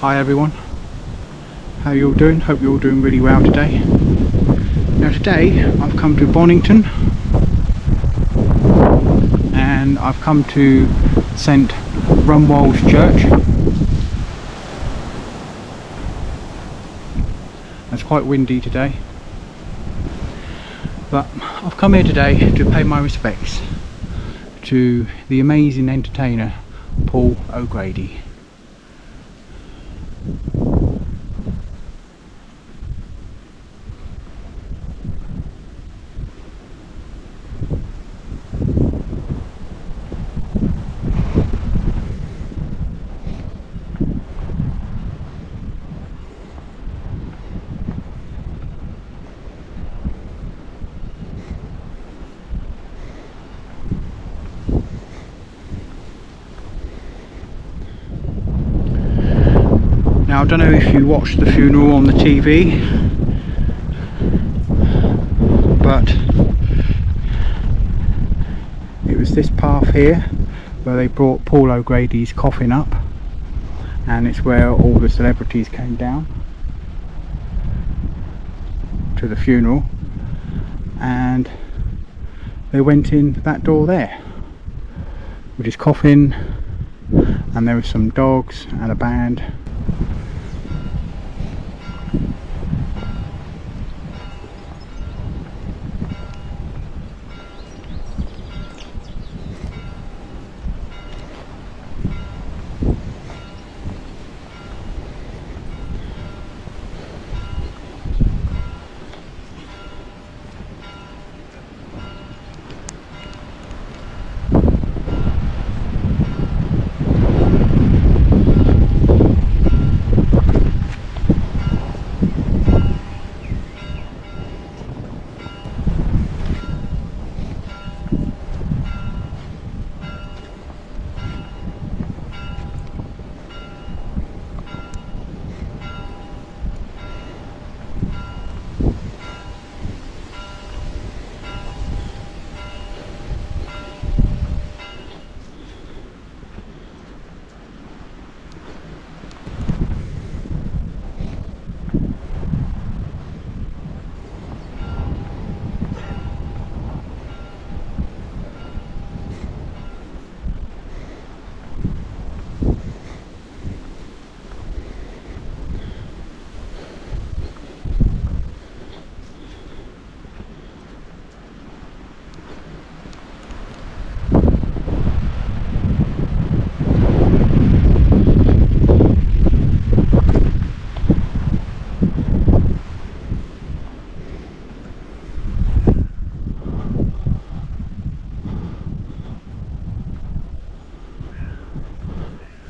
Hi everyone, how you all doing? Hope you're all doing really well today. Now today I've come to Bonington and I've come to St Rumwald's Church. It's quite windy today, but I've come here today to pay my respects to the amazing entertainer Paul O'Grady. Now I don't know if you watched the funeral on the TV, but it was this path here where they brought Paul O'Grady's coffin up, and it's where all the celebrities came down to the funeral, and they went in that door there with his coffin, and there were some dogs and a band.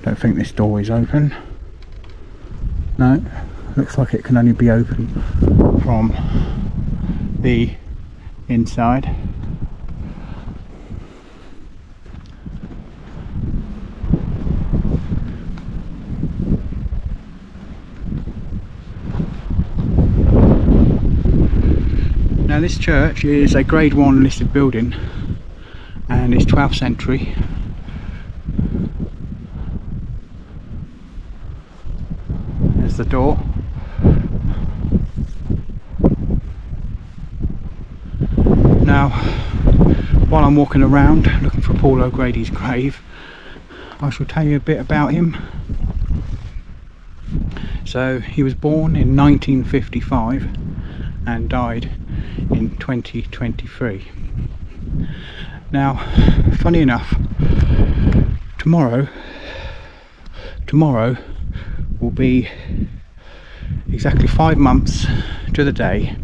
Don't think this door is open. No, looks like it can only be open from the inside. Now this church is a Grade 1 listed building and it's 12th century. The door. Now while I'm walking around looking for Paul O'Grady's grave, I shall tell you a bit about him. So he was born in 1955 and died in 2023. Now funny enough, tomorrow will be exactly 5 months to the day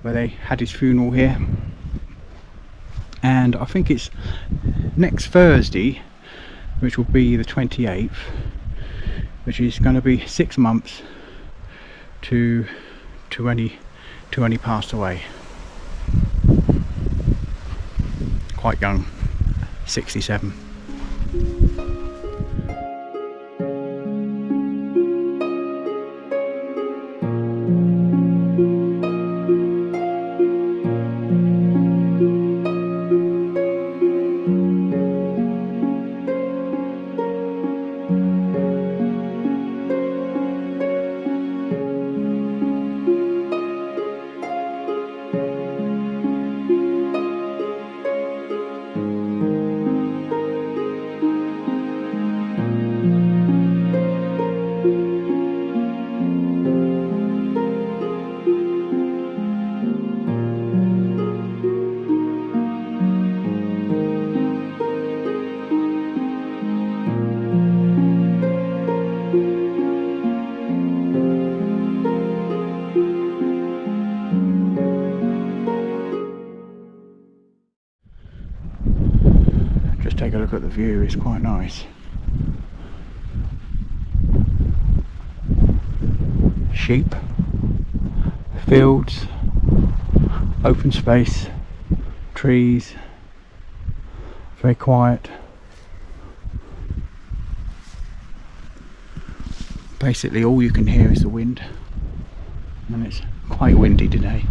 where they had his funeral here, and I think it's next Thursday, which will be the 28th, which is going to be 6 months to when he passed away. Quite young, 67. just take a look at the view, it's quite nice. Sheep, fields, open space, trees, very quiet. Basically all you can hear is the wind, and it's quite windy today.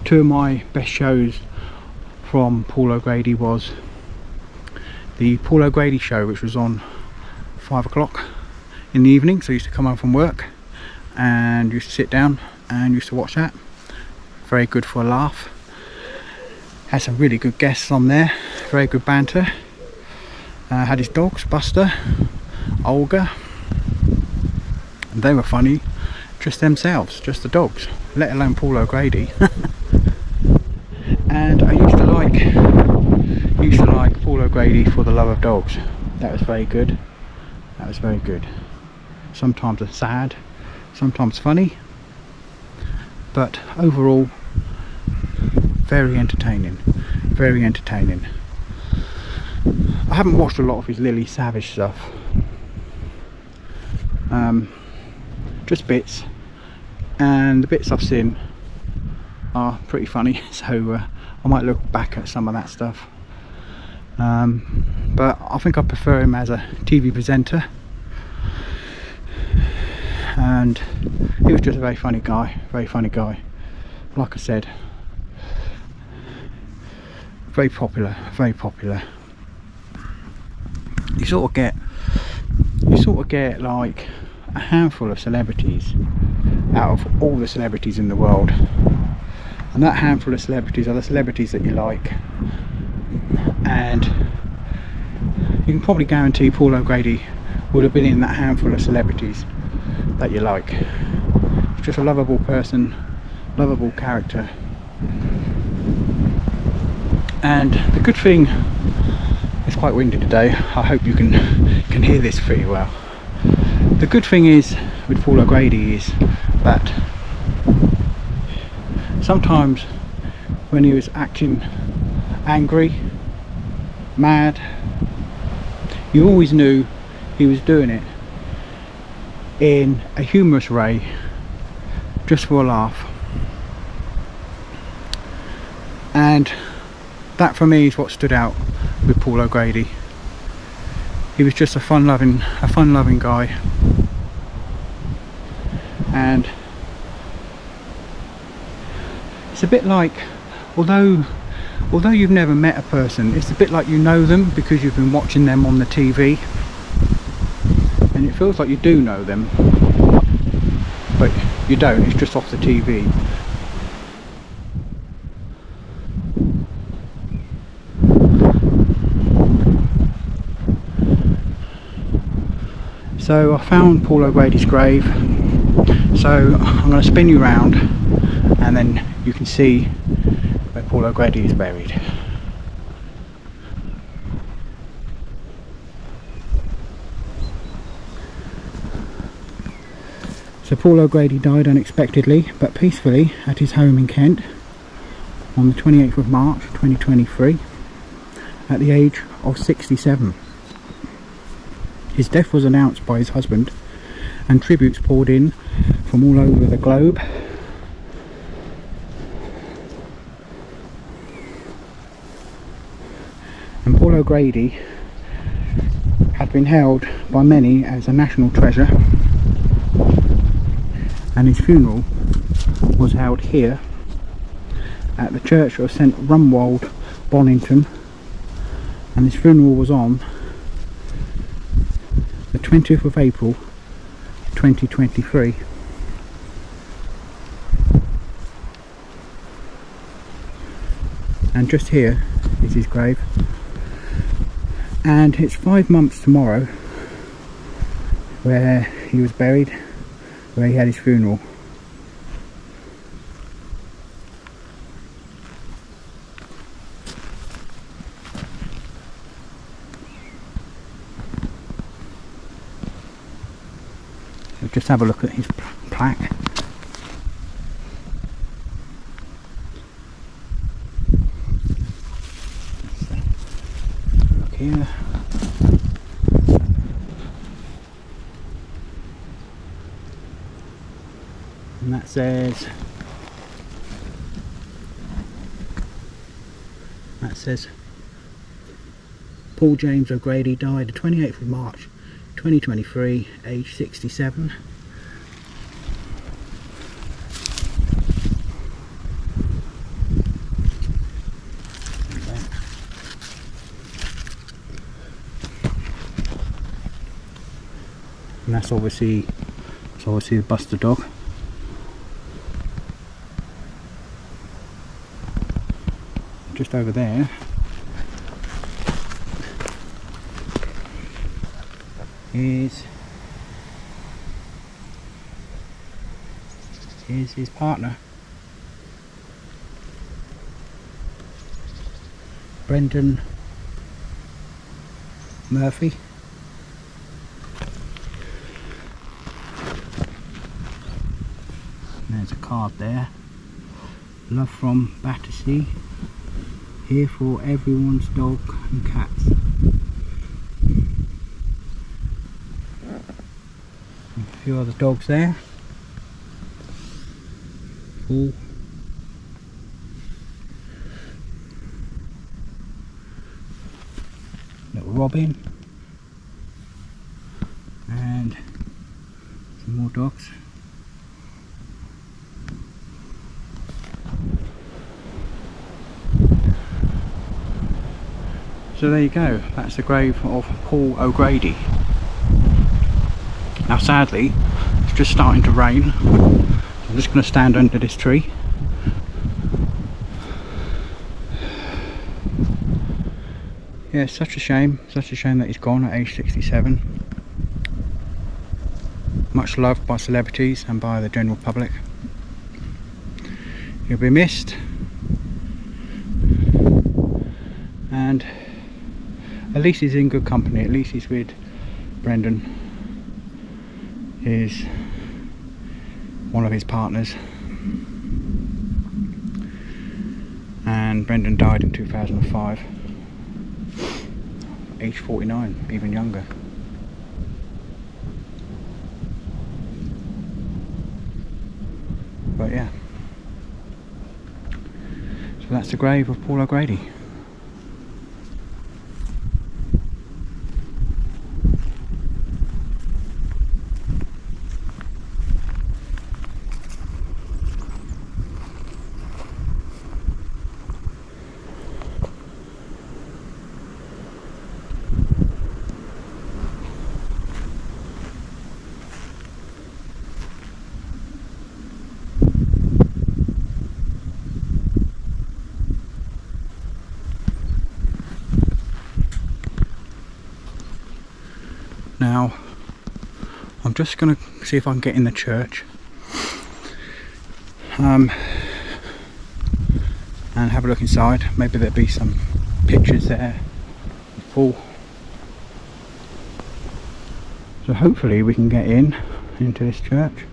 Two of my best shows from Paul O'Grady was the Paul O'Grady show, which was on 5 o'clock in the evening, so I used to come home from work and used to sit down and used to watch that. Very good for a laugh. Had some really good guests on there, very good banter. Had his dogs, Buster, Olga, and they were funny just themselves, just the dogs, let alone Paul O'Grady. And I used to like Paul O'Grady for the love of dogs. That was very good. That was very good. Sometimes it's sad, sometimes funny, but overall very entertaining. Very entertaining. I haven't watched a lot of his Lily Savage stuff. Just bits, and the bits I've seen are pretty funny, so I might look back at some of that stuff. But I think I prefer him as a TV presenter, and he was just a very funny guy, like I said, very popular. You sort of get like a handful of celebrities out of all the celebrities in the world, and that handful of celebrities are the celebrities that you like, and you can probably guarantee Paul O'Grady would have been in that handful of celebrities that you like. He's just a lovable person, lovable character. And the good thing, it's quite windy today, I hope you can hear this pretty well. The good thing is with Paul O'Grady is that sometimes when he was acting angry, mad, you always knew he was doing it in a humorous way, just for a laugh. And that for me is what stood out with Paul O'Grady. He was just a fun-loving guy, and it's a bit like, although you've never met a person, it's a bit like you know them because you've been watching them on the TV, and it feels like you do know them, but you don't, it's just off the TV. So I found Paul O'Grady's grave, so I'm going to spin you round and then you can see where Paul O'Grady is buried. So Paul O'Grady died unexpectedly but peacefully at his home in Kent on the 28th of March 2023 at the age of 67. His death was announced by his husband, and tributes poured in from all over the globe. And Paul O'Grady had been held by many as a national treasure, and his funeral was held here at the Church of St Rumwald, Bonington, and his funeral was on the 20th of April 2023. And just here is his grave, and it's 5 months tomorrow where he was buried, where he had his funeral. Just have a look at his plaque. Look here. And that says Paul James O'Grady died the 28th of March 2023, age 67. And that's obviously the Buster dog. Just over there is his partner, Brendan Murphy. There's a card there. Love from Battersea. Here for everyone's dog and cats. A few other dogs there. Paul. Little Robin. And some more dogs. So there you go, that's the grave of Paul O'Grady. Now sadly, it's just starting to rain. I'm just going to stand under this tree. Yeah, it's such a shame that he's gone at age 67. Much loved by celebrities and by the general public. He'll be missed. And at least he's in good company, at least he's with Brendan, one of his partners. And Brendan died in 2005, age 49, even younger. But yeah, so that's the grave of Paul O'Grady. Now, I'm just going to see if I can get in the church and have a look inside. Maybe there'll be some pictures there of Paul. So hopefully we can get into this church.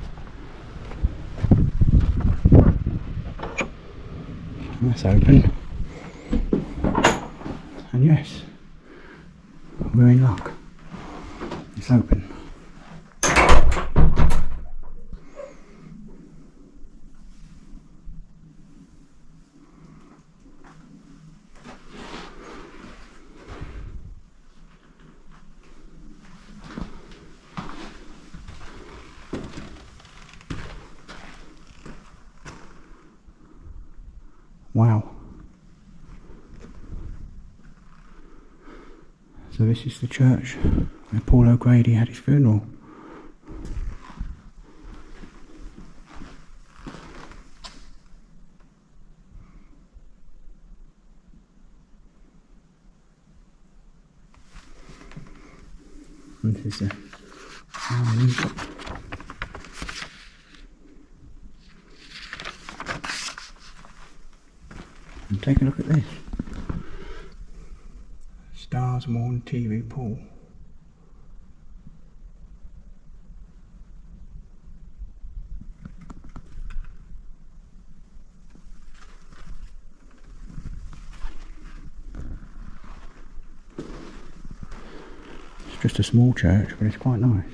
That's open. And yes, we're in luck. It's open. Wow. So this is the church where Paul O'Grady had his funeral. And this is the and take a look at this. Stars Morn TV Paul. just a small church, but it's quite nice.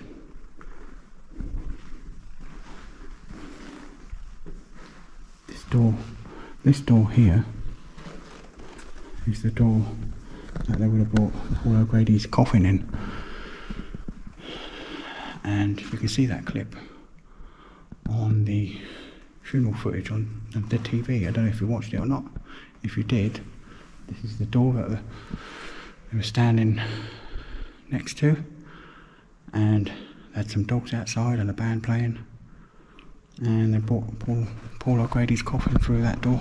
This door here is the door that they would have brought Paul O'Grady's coffin in, and you can see that clip on the funeral footage on the TV. I don't know if you watched it or not. If you did, this is the door that they were standing next to, and they had some dogs outside and a band playing, and they brought Paul O'Grady's coffin through that door.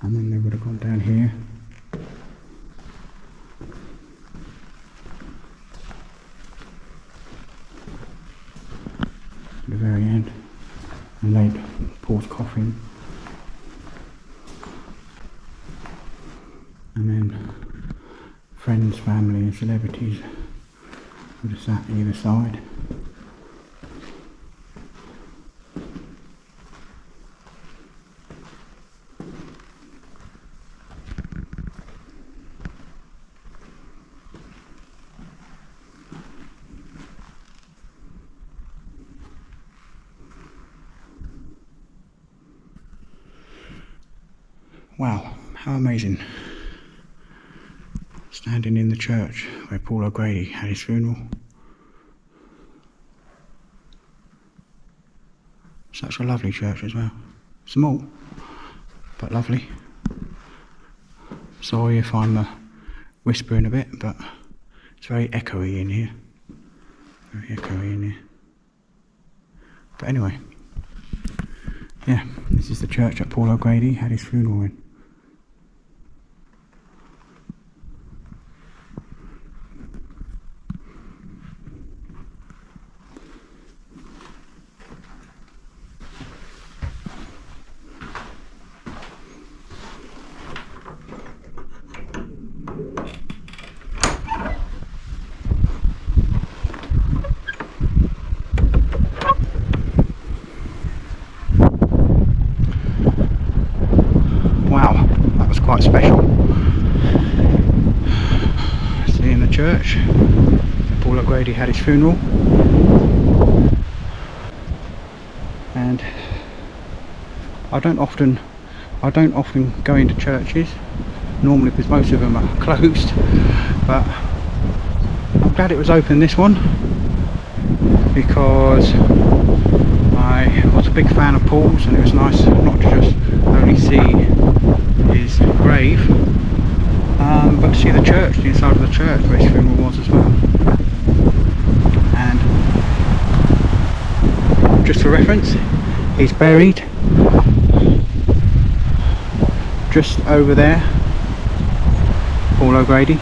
And then they would have gone down here to the very end and laid Paul's coffin, and then friends, family and celebrities would have sat either side. Wow, how amazing. Standing in the church where Paul O'Grady had his funeral. Such a lovely church as well. Small, but lovely. Sorry if I'm whispering a bit, but it's very echoey in here. Very echoey in here. But anyway, yeah, this is the church that Paul O'Grady had his funeral in. Quite special. Seeing the church, Paul O'Grady had his funeral, and I don't often go into churches normally because most of them are closed, but I'm glad it was open, this one, because I was a big fan of Paul's, and it was nice not to just only see his grave, but to see the church, the inside of the church where his funeral was as well. And just for reference, he's buried just over there, Paul O'Grady.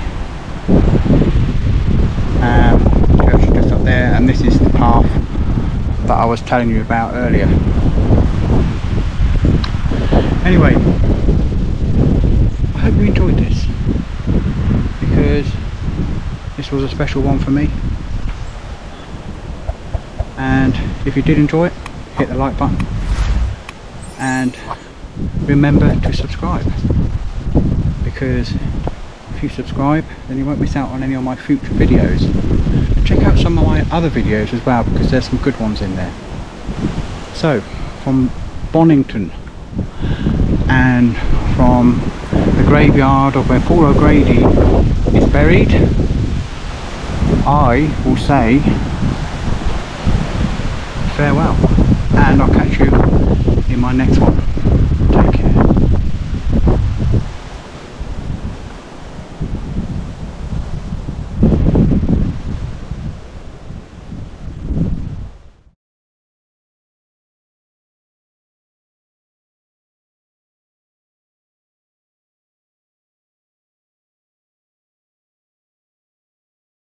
Church is just up there, and this is the path that I was telling you about earlier. Anyway, I hope you enjoyed this, because this was a special one for me, and if you did enjoy it, hit the like button and remember to subscribe, because if you subscribe then you won't miss out on any of my future videos. Check out some of my other videos as well, because there's some good ones in there. So from Bonington and from the graveyard of where Paul O'Grady is buried, I will say farewell, and I'll catch you in my next one.